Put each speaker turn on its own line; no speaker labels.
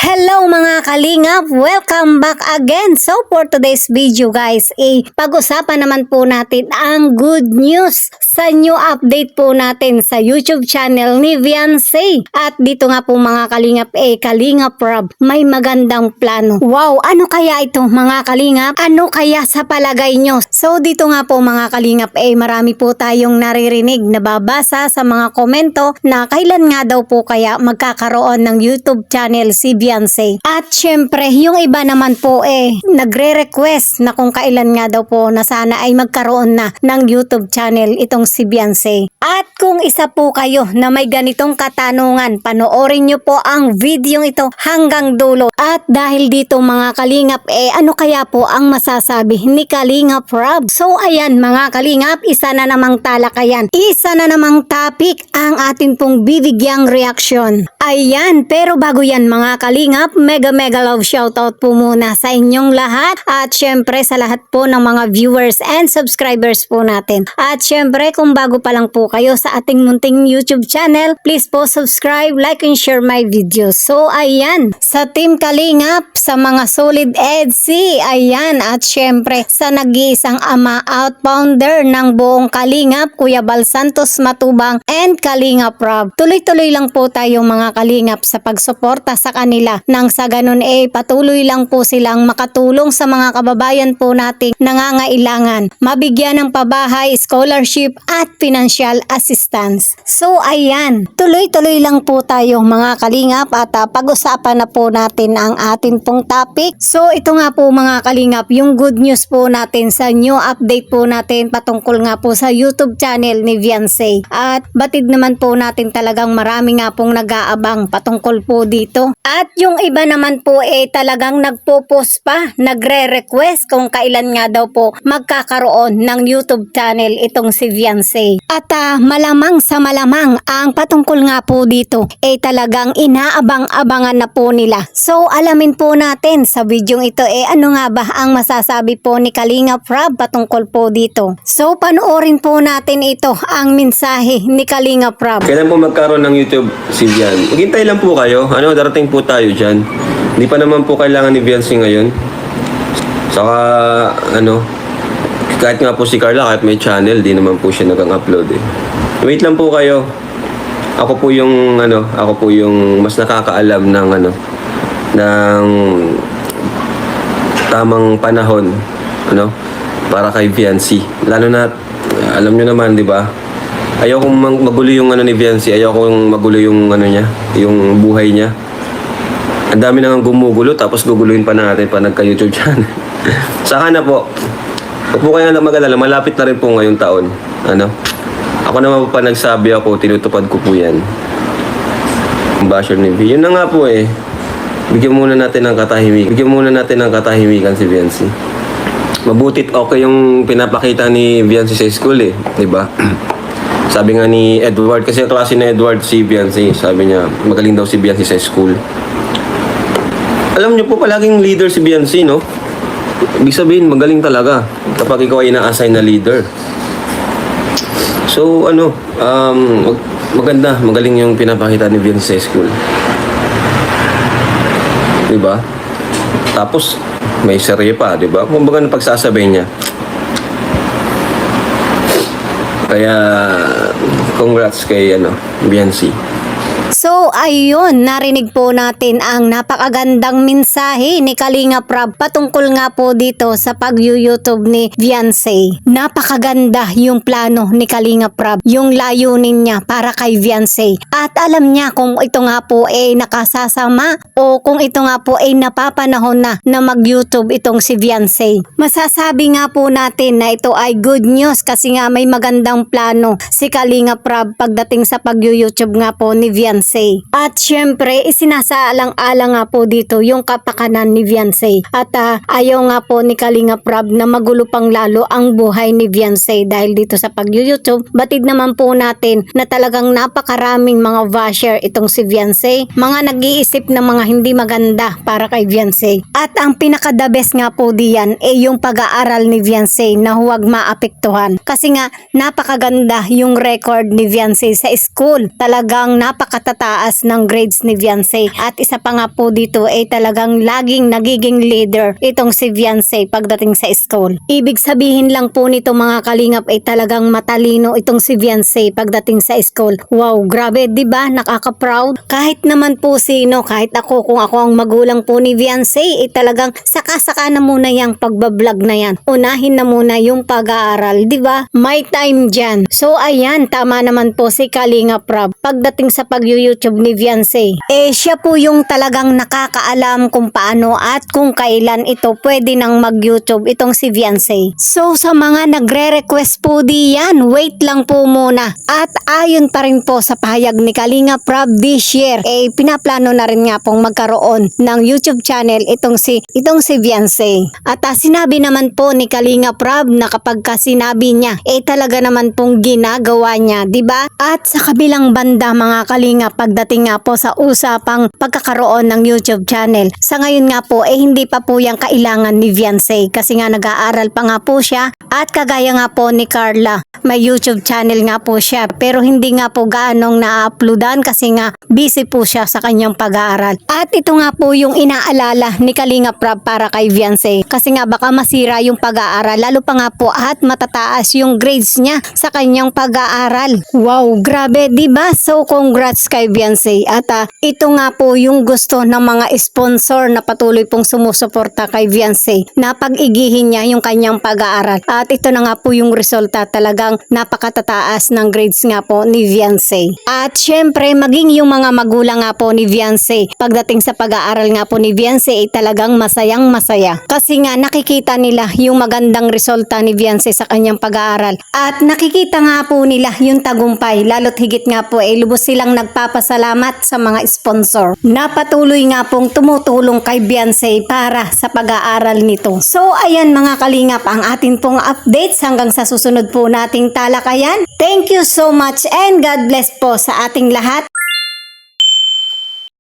Hello mga kalingap! Welcome back again! So for today's video guys, pag-usapan naman po natin ang good news sa new update po natin sa YouTube channel ni Viancy. At dito nga po mga kalingap, Kalingap Rob, may magandang plano. Wow! Ano kaya ito mga kalingap? Ano kaya sa palagay nyo? So dito nga po mga kalingap, marami po tayong naririnig, nababasa sa mga komento na kailan nga daw po kaya magkakaroon ng YouTube channel si Viancy. At syempre, yung iba naman po nagre-request na kung kailan nga daw po na sana ay magkaroon na ng YouTube channel itong si Viancy. At kung isa po kayo na may ganitong katanungan, panoorin nyo po ang video ito hanggang dulo. At dahil dito mga kalingap, ano kaya po ang masasabi ni Kalingap Rob? So ayan mga kalingap, isa na namang talakayan, isa na namang topic ang atin pong bibigyang reaksyon. Ayan, pero bago yan mga kalingap, mega love shoutout po muna sa inyong lahat at syempre sa lahat po ng mga viewers and subscribers po natin. At syempre kung bago pa lang po kayo sa ating munting YouTube channel, please po subscribe, like and share my videos. So ayan, sa Team Kalingap, sa mga solid EDC, ayan, at syempre sa nag-iisang ama out founder ng buong Kalingap, Kuya Bal Santos Matubang and Kalingap Rob. Tuloy-tuloy lang po tayo mga kalingap sa pagsuporta sa kanila nang sa ganun patuloy lang po silang makatulong sa mga kababayan po nating nangangailangan, mabigyan ng pabahay, scholarship at financial assistance. So ayan, tuloy-tuloy lang po tayo mga kalingap at pag-usapan na po natin ang atin pong topic. So ito nga po mga kalingap, yung good news po natin sa new update po natin patungkol nga po sa YouTube channel ni Viancy. At batid naman po natin talagang marami nga pong nag-aabang patungkol po dito. At yung iba naman po talagang nagpo-post pa, nagre-request kung kailan nga daw po magkakaroon ng YouTube channel itong si Viancy. At malamang sa malamang ang patungkol nga po dito talagang inaabang-abangan na po nila. So alamin po natin sa video ito ano nga ba ang masasabi po ni Kalingap Rob patungkol po dito. So panoorin po natin ito ang mensahe ni Kalingap Rob.
Kailan po magkaroon ng YouTube si Vian? Maghintay lang po kayo. Darating po tayo dyan. Hindi pa naman po kailangan ni Viancy ngayon. Saka, kahit nga po si Carla, kahit may channel, di naman po siya nag-upload Wait lang po kayo. Ako po yung mas nakakaalam ng ng tamang panahon, para kay Viancy. Lalo na, alam nyo naman, di ba? Ayokong magulo yung ni Viancy, ayokong magulo yung niya, yung buhay niya. Ang dami nang gumugulo, tapos guguluhin pa natin pa nagka-YouTube channel. Saka na po. Huwag po kayo mag-alala, malapit na rin po ngayong taon. Ako naman po pa nagsabi ako, tinutupad ko po yan. Ang basher ni V. Yun na nga po Bigyan muna natin ng katahimikan si Viancy. Mabutit okay yung pinapakita ni Viancy sa school di ba? Sabi nga ni Edward, kasi klase ni Edward si Viancy, sabi niya, magaling daw si Viancy sa school. Alam niyo po, palaging leader si Viancy, no? Ibig sabihin, magaling talaga kapag ikaw ay ina-assign na leader. So, maganda, magaling yung pinapakita ni Viancy sa school. Diba? Tapos, may serye pa, diba? Kung baga pagsasabay niya. Kaya, congrats kay Viancy.
So ayun, narinig po natin ang napakagandang mensahe ni Kalingap Rob patungkol nga po dito sa pag-YouTube ni Viancy. Napakaganda yung plano ni Kalingap Rob, yung layunin niya para kay Viancy. At alam niya kung ito nga po nakasasama o kung ito nga po napapanahon na mag-YouTube itong si Viancy. Masasabi nga po natin na ito ay good news kasi nga may magandang plano si Kalingap Rob pagdating sa pag-YouTube nga po ni Viancy. At syempre, isinasaalang-alang nga po dito yung kapakanan ni Viancy. At ayaw nga po ni Kalingap Rob na magulo pang lalo ang buhay ni Viancy dahil dito sa pag-YouTube. Batid naman po natin na talagang napakaraming mga basher itong si Viancy. Mga nag-iisip na mga hindi maganda para kay Viancy. At ang pinaka-the best nga po diyan yung pag-aaral ni Viancy na huwag maapektuhan. Kasi nga napakaganda yung record ni Viancy sa school. Talagang napakatataas pagtataas ng grades ni Viancy. At isa pa nga po dito ay talagang laging nagiging leader itong si Viancy pagdating sa school. Ibig sabihin lang po nito mga kalingap ay talagang matalino itong si Viancy pagdating sa school. Wow, grabe, 'di ba? Nakaka-proud. Kahit naman po sino, kahit ako, kung ako ang magulang po ni Viancy, ay talagang saka-saka na muna yung pagbablog na yan. Unahin na muna yung pag-aaral, 'di ba? May time diyan. So ayan, tama naman po si Kalingap Rob. Pagdating sa pag-YouTube ni Viancy, siya po yung talagang nakakaalam kung paano at kung kailan ito pwede nang mag-YouTube itong si Viancy. So sa mga nagre-request po diyan, wait lang po muna. At ayon pa rin po sa pahayag ni Kalingap Rob this year, pinaplano na rin nga pong magkaroon ng YouTube channel itong si Viancy. At sinabi naman po ni Kalingap Rob na kapag sinabi niya, talaga naman pong ginagawa niya, 'di ba? At sa kabilang banda mga kalingap, pagdating nga po sa usapang pagkakaroon ng YouTube channel, sa ngayon nga po hindi pa po yung kailangan ni Viancy kasi nga nag-aaral pa nga po siya. At kagaya nga po ni Carla, may YouTube channel nga po siya pero hindi nga po gaanong na-uploadan kasi nga busy po siya sa kanyang pag-aaral. At ito nga po yung inaalala ni Kalingap Rob para kay Viancy kasi nga baka masira yung pag-aaral, lalo pa nga po at matataas yung grades niya sa kanyang pag-aaral. Wow, grabe, 'di ba? So congrats kay Viancy. At ito nga po yung gusto ng mga sponsor na patuloy pong sumusuporta kay Viancy na pag-igihin niya yung kanyang pag-aaral. At ito na nga po yung resulta, talagang napakatataas ng grades nga po ni Viancy. At syempre maging yung mga magulang nga po ni Viancy pagdating sa pag-aaral nga po ni Viancy ay talagang masayang masaya kasi nga nakikita nila yung magandang resulta ni Viancy sa kanyang pag-aaral. At nakikita nga po nila yung tagumpay, lalo't higit nga po lubos silang nagpapasalamat sa mga sponsor na patuloy nga pong tumutulong kay Viancy para sa pag-aaral nito. So ayan mga kalingap ang atin pong updates hanggang sa susunod po nating talakayan. Thank you so much and God bless po sa ating lahat.